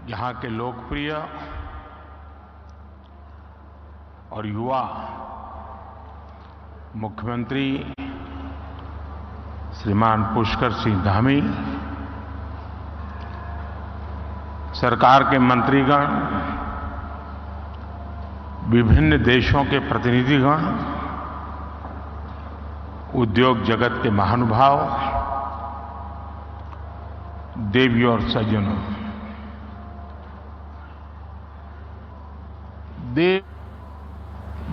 यहाँ के लोकप्रिय और युवा मुख्यमंत्री श्रीमान पुष्कर सिंह धामी, सरकार के मंत्रीगण, विभिन्न देशों के प्रतिनिधिगण, उद्योग जगत के महानुभाव, देवियों और सज्जनों,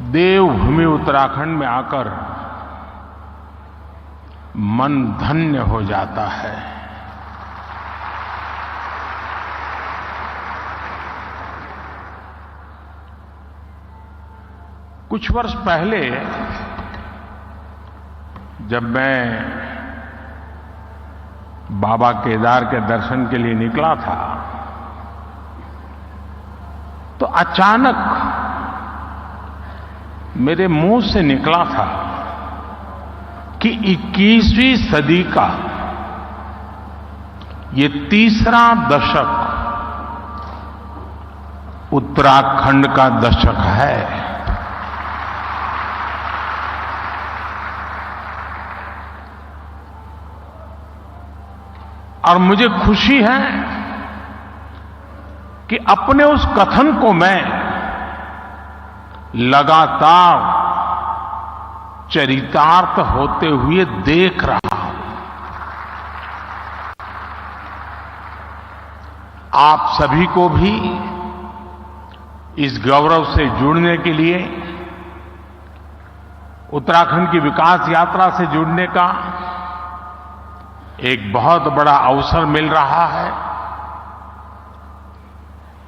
देवभूमि उत्तराखंड में आकर मन धन्य हो जाता है। कुछ वर्ष पहले जब मैं बाबा केदार के दर्शन के लिए निकला था तो अचानक मेरे मुंह से निकला था कि 21वीं सदी का ये तीसरा दशक उत्तराखंड का दशक है। और मुझे खुशी है कि अपने उस कथन को मैं लगातार चरितार्थ होते हुए देख रहा हूं। आप सभी को भी इस गौरव से जुड़ने के लिए, उत्तराखंड की विकास यात्रा से जुड़ने का एक बहुत बड़ा अवसर मिल रहा है।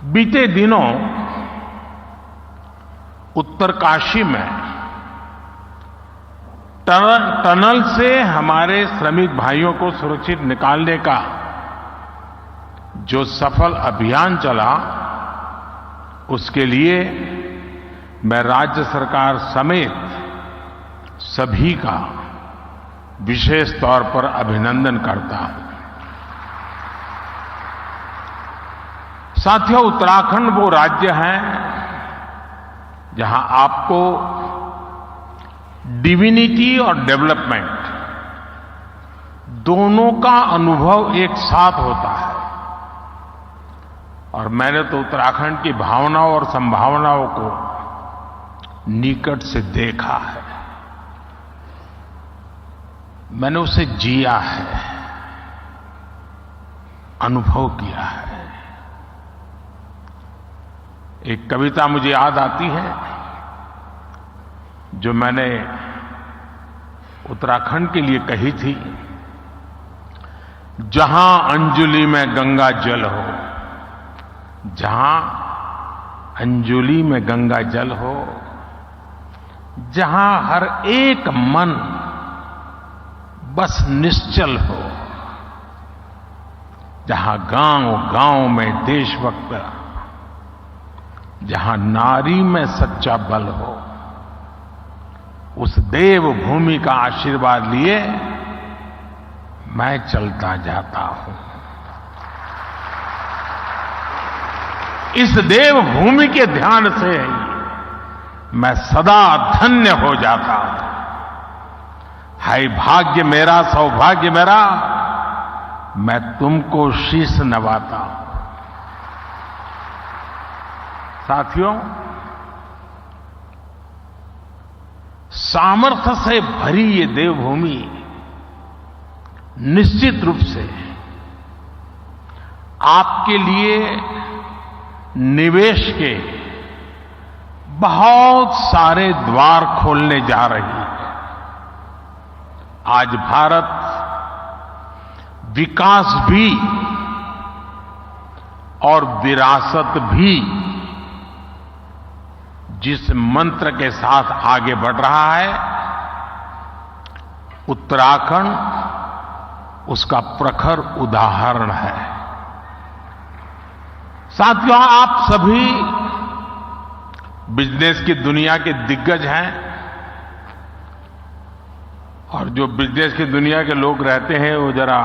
बीते दिनों उत्तरकाशी में टनल से हमारे श्रमिक भाइयों को सुरक्षित निकालने का जो सफल अभियान चला, उसके लिए मैं राज्य सरकार समेत सभी का विशेष तौर पर अभिनंदन करता हूं। साथियों, उत्तराखंड वो राज्य है जहां आपको डिविनिटी और डेवलपमेंट दोनों का अनुभव एक साथ होता है। और मैंने तो उत्तराखंड की भावनाओं और संभावनाओं को निकट से देखा है, मैंने उसे जिया है, अनुभव किया है। एक कविता मुझे याद आती है जो मैंने उत्तराखंड के लिए कही थी। जहां अंजुलि में गंगा जल हो, जहां अंजुलि में गंगा जल हो, जहां हर एक मन बस निश्चल हो, जहां गांव-गांव में देशभक्त, जहां नारी में सच्चा बल हो, उस देवभूमि का आशीर्वाद लिए मैं चलता जाता हूं। इस देवभूमि के ध्यान से मैं सदा धन्य हो जाता हूं। हाय भाग्य मेरा, सौभाग्य मेरा, मैं तुमको शीश नवाता हूं। साथियों, सामर्थ्य से भरी ये देवभूमि निश्चित रूप से आपके लिए निवेश के बहुत सारे द्वार खोलने जा रही है। आज भारत विकास भी और विरासत भी जिस मंत्र के साथ आगे बढ़ रहा है, उत्तराखंड उसका प्रखर उदाहरण है। साथियों, आप सभी बिजनेस की दुनिया के दिग्गज हैं और जो बिजनेस की दुनिया के लोग रहते हैं वो जरा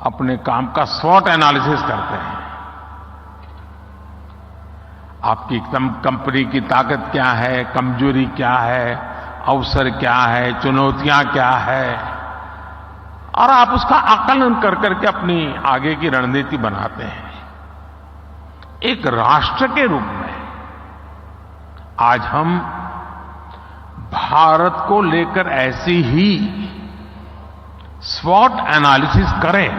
अपने काम का स्वॉट एनालिसिस करते हैं। आपकी कंपनी की ताकत क्या है, कमजोरी क्या है, अवसर क्या है, चुनौतियां क्या है, और आप उसका आकलन कर करके अपनी आगे की रणनीति बनाते हैं। एक राष्ट्र के रूप में आज हम भारत को लेकर ऐसी ही स्वॉट एनालिसिस करें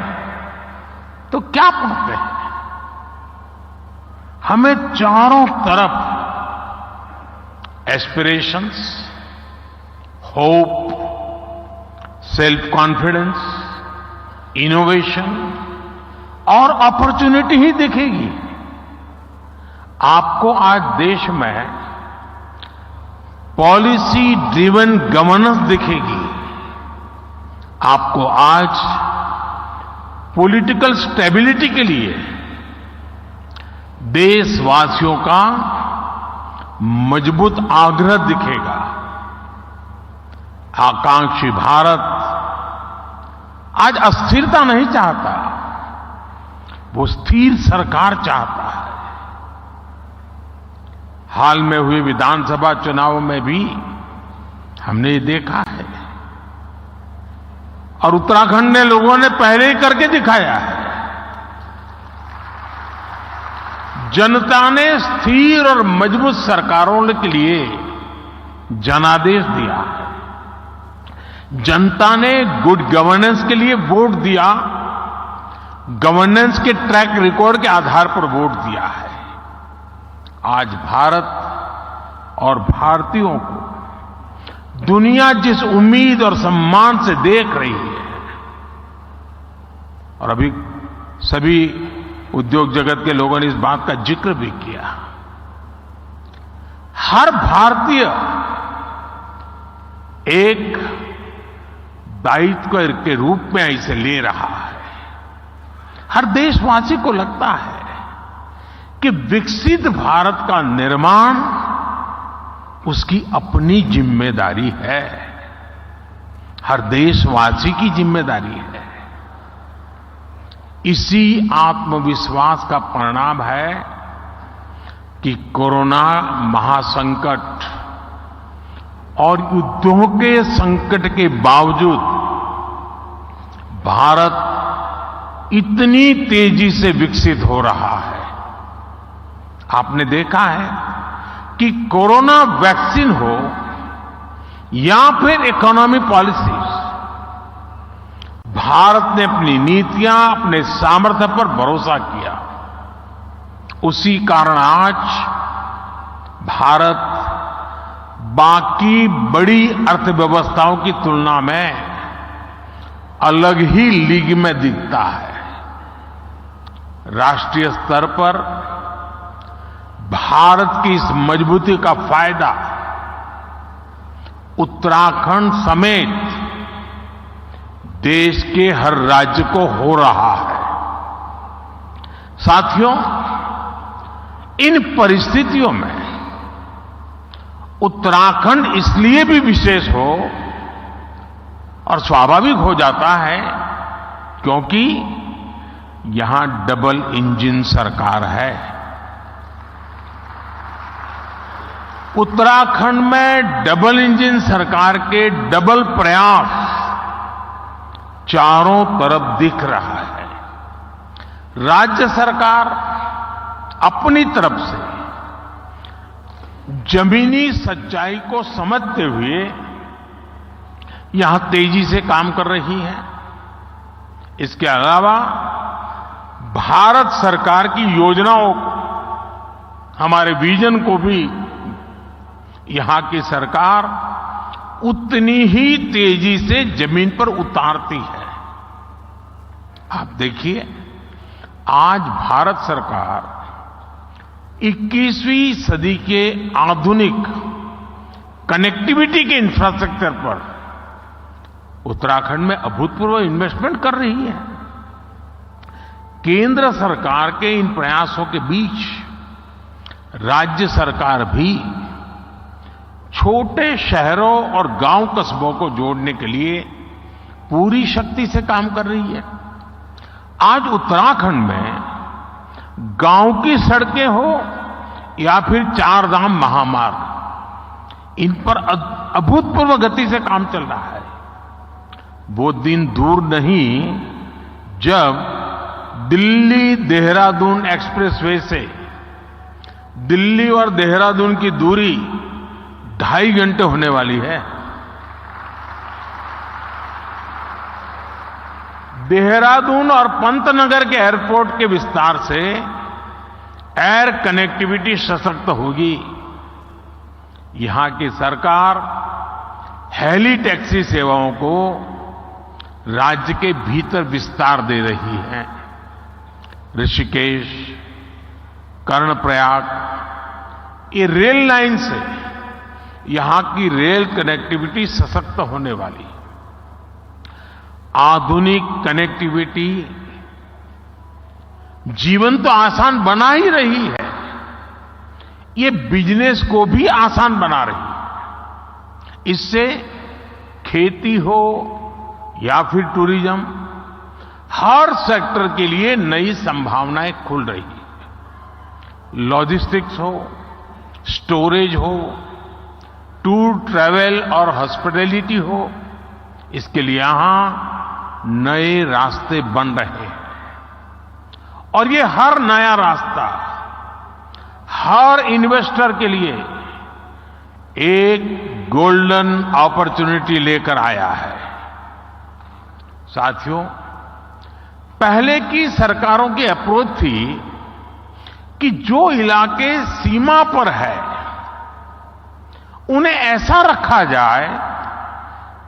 तो क्या पाते हैं? हमें चारों तरफ aspirations, hope, self confidence, innovation और अपॉर्चुनिटी ही दिखेगी। आपको आज देश में पॉलिसी ड्रिवन गवर्नेंस दिखेगी। आपको आज पॉलिटिकल स्टेबिलिटी के लिए देशवासियों का मजबूत आग्रह दिखेगा। आकांक्षी भारत आज अस्थिरता नहीं चाहता, वो स्थिर सरकार चाहता है। हाल में हुए विधानसभा चुनाव में भी हमने ये देखा है, और उत्तराखंड ने लोगों ने पहले ही करके दिखाया है। जनता ने स्थिर और मजबूत सरकारों के लिए जनादेश दिया है। जनता ने गुड गवर्नेंस के लिए वोट दिया, गवर्नेंस के ट्रैक रिकॉर्ड के आधार पर वोट दिया है। आज भारत और भारतीयों को दुनिया जिस उम्मीद और सम्मान से देख रही है, और अभी सभी उद्योग जगत के लोगों ने इस बात का जिक्र भी किया, हर भारतीय एक दायित्व के रूप में इसे ले रहा है। हर देशवासी को लगता है कि विकसित भारत का निर्माण उसकी अपनी जिम्मेदारी है, हर देशवासी की जिम्मेदारी है। इसी आत्मविश्वास का परिणाम है कि कोरोना महासंकट और युद्धों के संकट के बावजूद भारत इतनी तेजी से विकसित हो रहा है। आपने देखा है कि कोरोना वैक्सीन हो या फिर इकोनॉमी पॉलिसीज, भारत ने अपनी नीतियां, अपने सामर्थ्य पर भरोसा किया। उसी कारण आज भारत बाकी बड़ी अर्थव्यवस्थाओं की तुलना में अलग ही लीग में दिखता है। राष्ट्रीय स्तर पर भारत की इस मजबूती का फायदा उत्तराखंड समेत देश के हर राज्य को हो रहा है। साथियों, इन परिस्थितियों में उत्तराखंड इसलिए भी विशेष हो और स्वाभाविक हो जाता है क्योंकि यहां डबल इंजन सरकार है। उत्तराखंड में डबल इंजन सरकार के डबल प्रयास चारों तरफ दिख रहा है। राज्य सरकार अपनी तरफ से जमीनी सच्चाई को समझते हुए यहां तेजी से काम कर रही है। इसके अलावा भारत सरकार की योजनाओं को, हमारे विजन को भी यहां की सरकार उतनी ही तेजी से जमीन पर उतारती है। आप देखिए, आज भारत सरकार 21वीं सदी के आधुनिक कनेक्टिविटी के इंफ्रास्ट्रक्चर पर उत्तराखंड में अभूतपूर्व इन्वेस्टमेंट कर रही है। केंद्र सरकार के इन प्रयासों के बीच राज्य सरकार भी छोटे शहरों और गांव कस्बों को जोड़ने के लिए पूरी शक्ति से काम कर रही है। आज उत्तराखंड में गांव की सड़कें हो या फिर चार धाम महामार्ग, इन पर अभूतपूर्व गति से काम चल रहा है। वो दिन दूर नहीं जब दिल्ली देहरादून एक्सप्रेसवे से दिल्ली और देहरादून की दूरी 2.5 घंटे होने वाली है। देहरादून और पंतनगर के एयरपोर्ट के विस्तार से एयर कनेक्टिविटी सशक्त होगी। यहां की सरकार हेली टैक्सी सेवाओं को राज्य के भीतर विस्तार दे रही है। ऋषिकेश, कर्णप्रयाग, ये रेल लाइन से यहां की रेल कनेक्टिविटी सशक्त होने वाली। आधुनिक कनेक्टिविटी जीवन तो आसान बना ही रही है, ये बिजनेस को भी आसान बना रही है। इससे खेती हो या फिर टूरिज्म, हर सेक्टर के लिए नई संभावनाएं खुल रही है। लॉजिस्टिक्स हो, स्टोरेज हो, टूर ट्रैवल और हॉस्पिटैलिटी हो, इसके लिए यहां नए रास्ते बन रहे हैं। और ये हर नया रास्ता हर इन्वेस्टर के लिए एक गोल्डन अपॉर्चुनिटी लेकर आया है। साथियों, पहले की सरकारों की अप्रोच थी कि जो इलाके सीमा पर है उन्हें ऐसा रखा जाए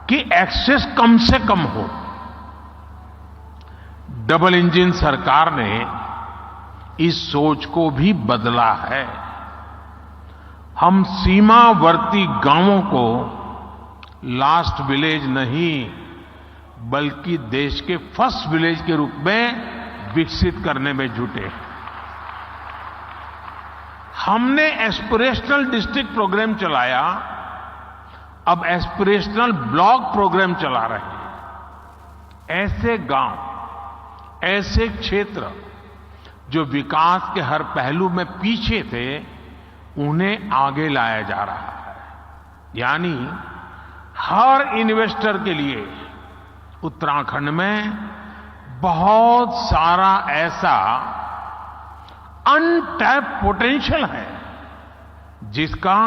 कि एक्सेस कम से कम हो। डबल इंजन सरकार ने इस सोच को भी बदला है। हम सीमावर्ती गांवों को लास्ट विलेज नहीं बल्कि देश के फर्स्ट विलेज के रूप में विकसित करने में जुटे हैं। हमने एस्पिरेशनल डिस्ट्रिक्ट प्रोग्राम चलाया, अब एस्पिरेशनल ब्लॉक प्रोग्राम चला रहे हैं। ऐसे गांव, ऐसे क्षेत्र जो विकास के हर पहलू में पीछे थे, उन्हें आगे लाया जा रहा है। यानी हर इन्वेस्टर के लिए उत्तराखंड में बहुत सारा ऐसा अनटैप पोटेंशियल है जिसका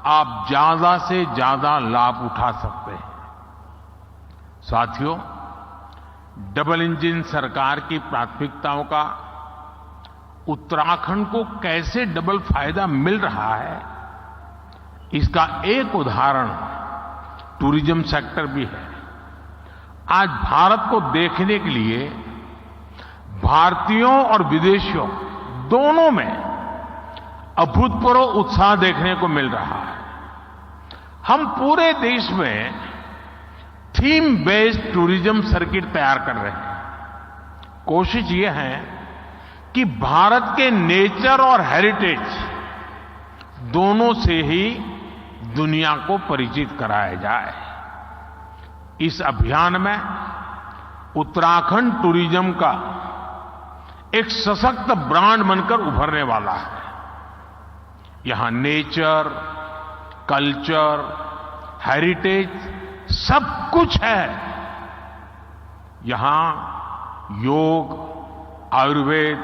आप ज्यादा से ज्यादा लाभ उठा सकते हैं। साथियों, डबल इंजन सरकार की प्राथमिकताओं का उत्तराखंड को कैसे डबल फायदा मिल रहा है, इसका एक उदाहरण टूरिज्म सेक्टर भी है। आज भारत को देखने के लिए भारतीयों और विदेशियों दोनों में अभूतपूर्व उत्साह देखने को मिल रहा है। हम पूरे देश में थीम बेस्ड टूरिज्म सर्किट तैयार कर रहे हैं। कोशिश ये है कि भारत के नेचर और हेरिटेज दोनों से ही दुनिया को परिचित कराया जाए। इस अभियान में उत्तराखंड टूरिज्म का एक सशक्त ब्रांड बनकर उभरने वाला है। यहां नेचर, कल्चर, हेरिटेज सब कुछ है। यहां योग, आयुर्वेद,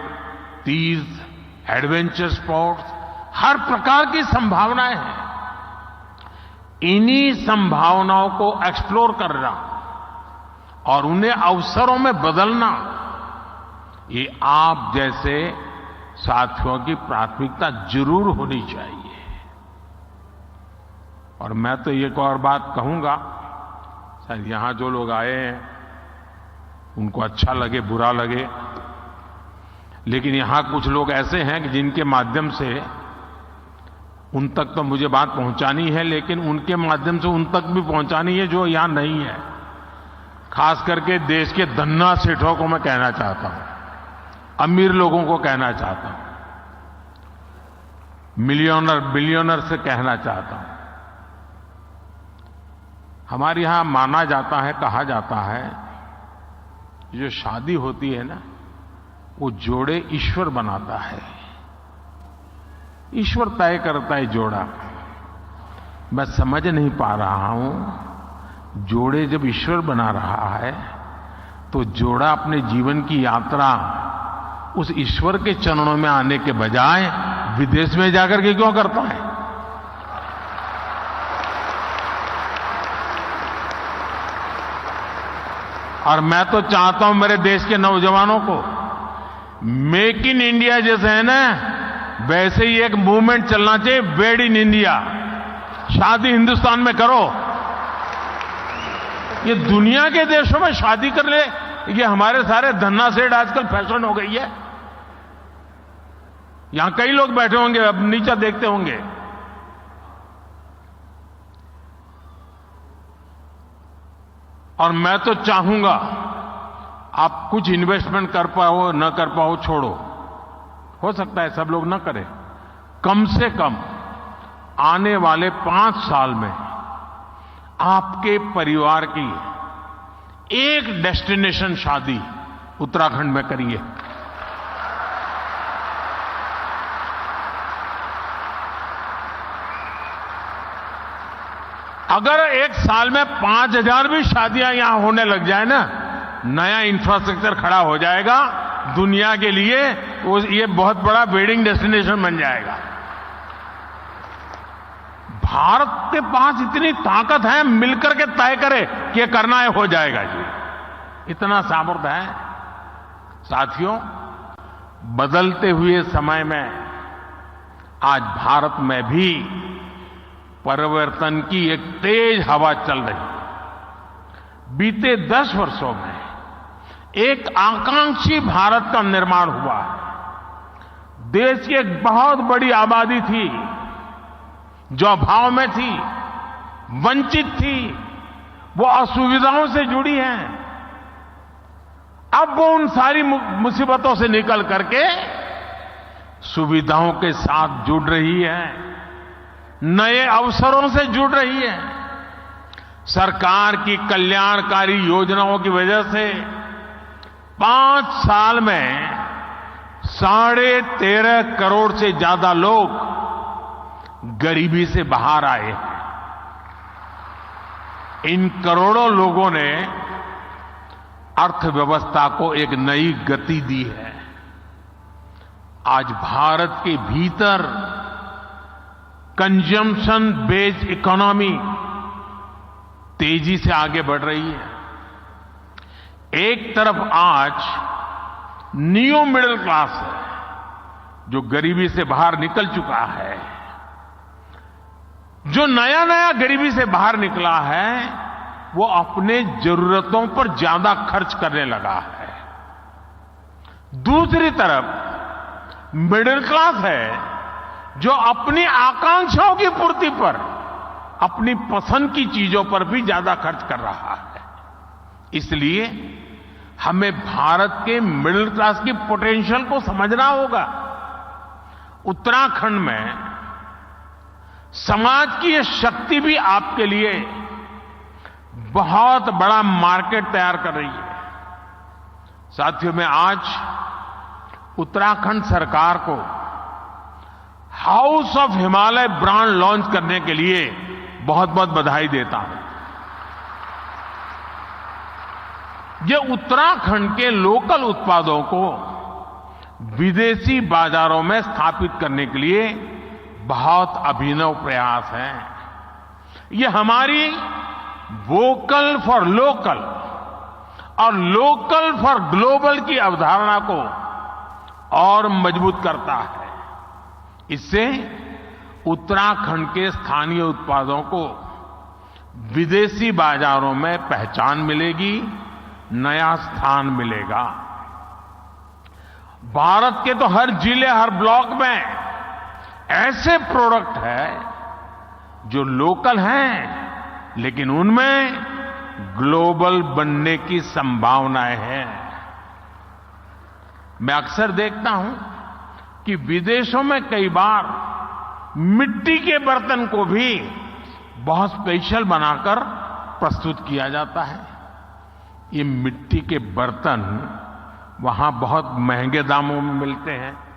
तीर्थ, एडवेंचर स्पोर्ट्स, हर प्रकार की संभावनाएं हैं। इन्हीं संभावनाओं को एक्सप्लोर करना और उन्हें अवसरों में बदलना, ये आप जैसे साथियों की प्राथमिकता जरूर होनी चाहिए। और मैं तो एक और बात कहूंगा, शायद यहां जो लोग आए हैं उनको अच्छा लगे बुरा लगे, लेकिन यहां कुछ लोग ऐसे हैं कि जिनके माध्यम से उन तक तो मुझे बात पहुंचानी है, लेकिन उनके माध्यम से उन तक भी पहुंचानी है जो यहां नहीं है। खास करके देश के धन्ना सेठों को मैं कहना चाहता हूं, अमीर लोगों को कहना चाहता हूं, मिलियनर बिलियनर से कहना चाहता हूं। हमारे यहां माना जाता है, कहा जाता है जो शादी होती है ना, वो जोड़े ईश्वर बनाता है, ईश्वर तय करता है जोड़ा। मैं समझ नहीं पा रहा हूं, जोड़े जब ईश्वर बना रहा है तो जोड़ा अपने जीवन की यात्रा उस ईश्वर के चरणों में आने के बजाय विदेश में जाकर के क्यों करता है? और मैं तो चाहता हूं मेरे देश के नौजवानों को, मेक इन इंडिया जैसे है ना, वैसे ही एक मूवमेंट चलना चाहिए, वेड इन इंडिया। शादी हिंदुस्तान में करो। ये दुनिया के देशों में शादी कर ले, ये हमारे सारे धन्ना सेठ आजकल फैशन हो गई है। यहां कई लोग बैठे होंगे, अब नीचे देखते होंगे। और मैं तो चाहूंगा आप कुछ इन्वेस्टमेंट कर पाओ न कर पाओ छोड़ो, हो सकता है सब लोग न करें, कम से कम आने वाले 5 साल में आपके परिवार की एक डेस्टिनेशन शादी उत्तराखंड में करिए। अगर एक साल में 5000 भी शादियां यहां होने लग जाए ना, नया इंफ्रास्ट्रक्चर खड़ा हो जाएगा दुनिया के लिए, ये बहुत बड़ा वेडिंग डेस्टिनेशन बन जाएगा। भारत के पास इतनी ताकत है, मिलकर के तय करे कि ये करना है, हो जाएगा जी, इतना सामर्थ्य है। साथियों, बदलते हुए समय में आज भारत में भी परिवर्तन की एक तेज हवा चल रही है। बीते 10 वर्षों में एक आकांक्षी भारत का निर्माण हुआ है। देश की एक बहुत बड़ी आबादी थी जो अभाव में थी, वंचित थी, वो असुविधाओं से जुड़ी है। अब वो उन सारी मुसीबतों से निकल करके सुविधाओं के साथ जुड़ रही है, नए अवसरों से जुड़ रही है। सरकार की कल्याणकारी योजनाओं की वजह से 5 साल में 13.5 करोड़ से ज्यादा लोग गरीबी से बाहर आए हैं। इन करोड़ों लोगों ने अर्थव्यवस्था को एक नई गति दी है। आज भारत के भीतर कंजम्पशन बेस्ड इकोनॉमी तेजी से आगे बढ़ रही है। एक तरफ आज न्यू मिडिल क्लास है जो गरीबी से बाहर निकल चुका है, जो नया नया गरीबी से बाहर निकला है वो अपने जरूरतों पर ज्यादा खर्च करने लगा है। दूसरी तरफ मिडिल क्लास है जो अपनी आकांक्षाओं की पूर्ति पर, अपनी पसंद की चीजों पर भी ज्यादा खर्च कर रहा है। इसलिए हमें भारत के मिडिल क्लास की पोटेंशियल को समझना होगा। उत्तराखंड में समाज की ये शक्ति भी आपके लिए बहुत बड़ा मार्केट तैयार कर रही है। साथियों, मैं आज उत्तराखंड सरकार को house of Himalaya brand launch करने के लिए बहुत बहुत बधाई देता हूं। ये उत्तराखंड के लोकल उत्पादों को विदेशी बाजारों में स्थापित करने के लिए बहुत अभिनव प्रयास है। ये हमारी वोकल फॉर लोकल और लोकल फॉर ग्लोबल की अवधारणा को और मजबूत करता है। इससे उत्तराखंड के स्थानीय उत्पादों को विदेशी बाजारों में पहचान मिलेगी, नया स्थान मिलेगा। भारत के तो हर जिले, हर ब्लॉक में ऐसे प्रोडक्ट हैं जो लोकल हैं लेकिन उनमें ग्लोबल बनने की संभावनाएं हैं। मैं अक्सर देखता हूं कि विदेशों में कई बार मिट्टी के बर्तन को भी बहुत स्पेशल बनाकर प्रस्तुत किया जाता है। ये मिट्टी के बर्तन वहाँ बहुत महंगे दामों में मिलते हैं,